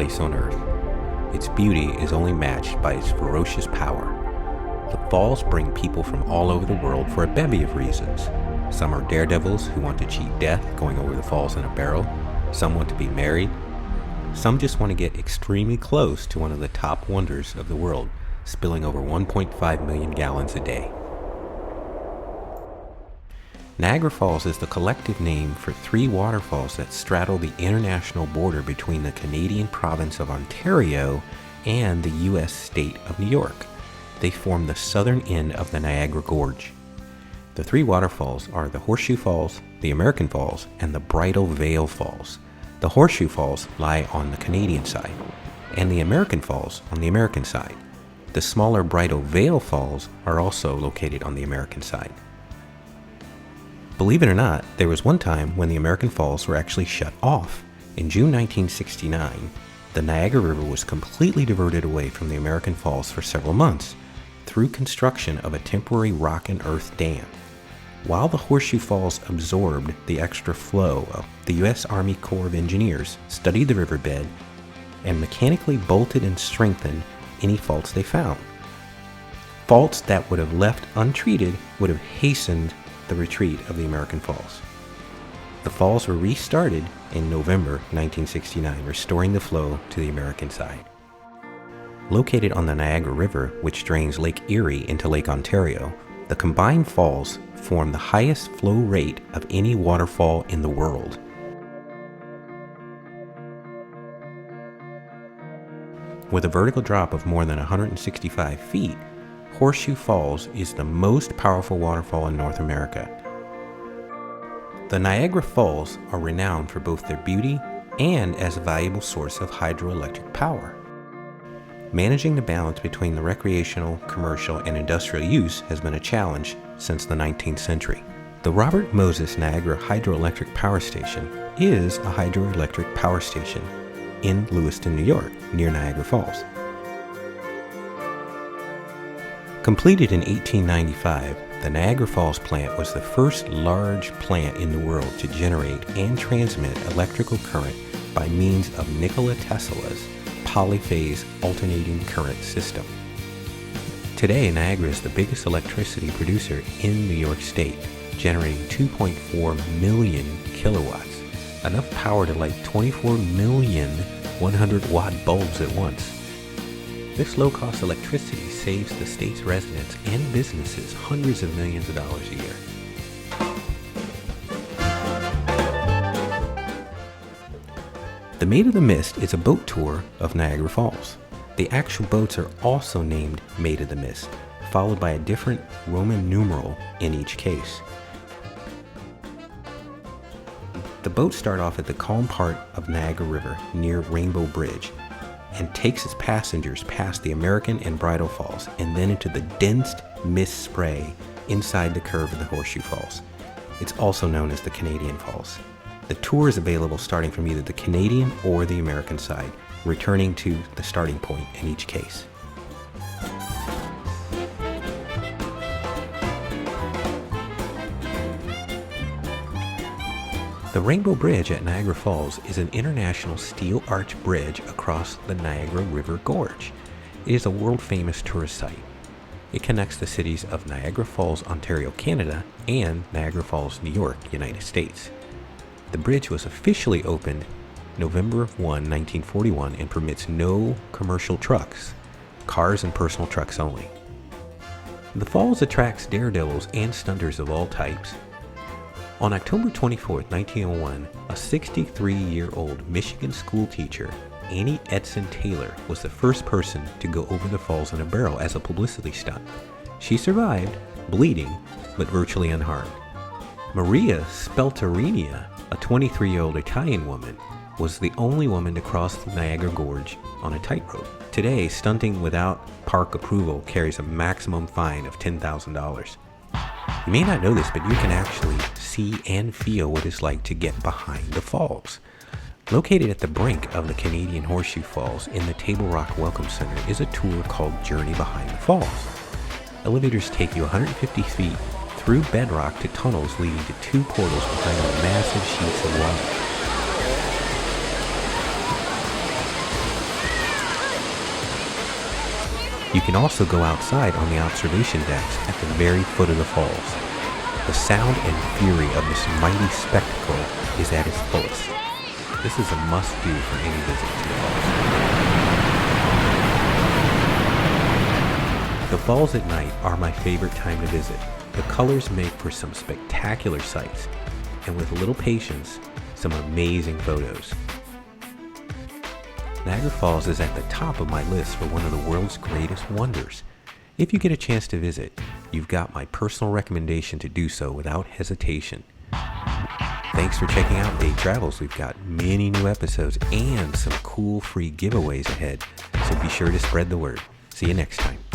place on Earth. Its beauty is only matched by its ferocious power. The falls bring people from all over the world for a bevy of reasons. Some are daredevils who want to cheat death going over the falls in a barrel. Some want to be married. Some just want to get extremely close to one of the top wonders of the world, spilling over 1.5 million gallons a day. Niagara Falls is the collective name for three waterfalls that straddle the international border between the Canadian province of Ontario and the U.S. state of New York. They form the southern end of the Niagara Gorge. The three waterfalls are the Horseshoe Falls, the American Falls, and the Bridal Veil Falls. The Horseshoe Falls lie on the Canadian side, and the American Falls on the American side. The smaller Bridal Veil Falls are also located on the American side. Believe it or not, there was one time when the American Falls were actually shut off. In June 1969, the Niagara River was completely diverted away from the American Falls for several months through construction of a temporary rock and earth dam. While the Horseshoe Falls absorbed the extra flow, the U.S. Army Corps of Engineers studied the riverbed and mechanically bolted and strengthened any faults they found. Faults that would have left untreated would have hastened the retreat of the American Falls. The falls were restarted in November 1969, restoring the flow to the American side. Located on the Niagara River, which drains Lake Erie into Lake Ontario, the combined falls form the highest flow rate of any waterfall in the world. With a vertical drop of more than 165 feet, Horseshoe Falls is the most powerful waterfall in North America. The Niagara Falls are renowned for both their beauty and as a valuable source of hydroelectric power. Managing the balance between the recreational, commercial, and industrial use has been a challenge since the 19th century. The Robert Moses Niagara Hydroelectric Power Station is a hydroelectric power station in Lewiston, New York, near Niagara Falls. Completed in 1895, the Niagara Falls plant was the first large plant in the world to generate and transmit electrical current by means of Nikola Tesla's polyphase alternating current system. Today, Niagara is the biggest electricity producer in New York State, generating 2.4 million kilowatts, enough power to light 24 million 100-watt bulbs at once. This low-cost electricity saves the state's residents and businesses hundreds of millions of dollars a year. The Maid of the Mist is a boat tour of Niagara Falls. The actual boats are also named Maid of the Mist, followed by a different Roman numeral in each case. The boats start off at the calm part of Niagara River near Rainbow Bridge and takes its passengers past the American and Bridal Falls and then into the dense mist spray inside the curve of the Horseshoe Falls. It's also known as the Canadian Falls. The tour is available starting from either the Canadian or the American side, returning to the starting point in each case. The Rainbow Bridge at Niagara Falls is an international steel arch bridge across the Niagara River Gorge. It is a world-famous tourist site. It connects the cities of Niagara Falls, Ontario, Canada, and Niagara Falls, New York, United States. The bridge was officially opened November 1, 1941, and permits no commercial trucks, cars and personal trucks only. The falls attracts daredevils and stunters of all types. On October 24, 1901, a 63-year-old Michigan school teacher, Annie Edson Taylor, was the first person to go over the falls in a barrel as a publicity stunt. She survived, bleeding, but virtually unharmed. Maria Spelterini, a 23-year-old Italian woman, was the only woman to cross the Niagara Gorge on a tightrope. Today, stunting without park approval carries a maximum fine of $10,000. You may not know this, but you can actually see and feel what it's like to get behind the falls. Located at the brink of the Canadian Horseshoe Falls in the Table Rock Welcome Center is a tour called Journey Behind the Falls. Elevators take you 150 feet through bedrock to tunnels leading to two portals behind the massive sheets of water. You can also go outside on the observation decks at the very foot of the falls. The sound and fury of this mighty spectacle is at its fullest. This is a must-do for any visit to the falls. The falls at night are my favorite time to visit. The colors make for some spectacular sights, and with a little patience, some amazing photos. Niagara Falls is at the top of my list for one of the world's greatest wonders. If you get a chance to visit, you've got my personal recommendation to do so without hesitation. Thanks for checking out Day Travels. We've got many new episodes and some cool free giveaways ahead, so be sure to spread the word. See you next time.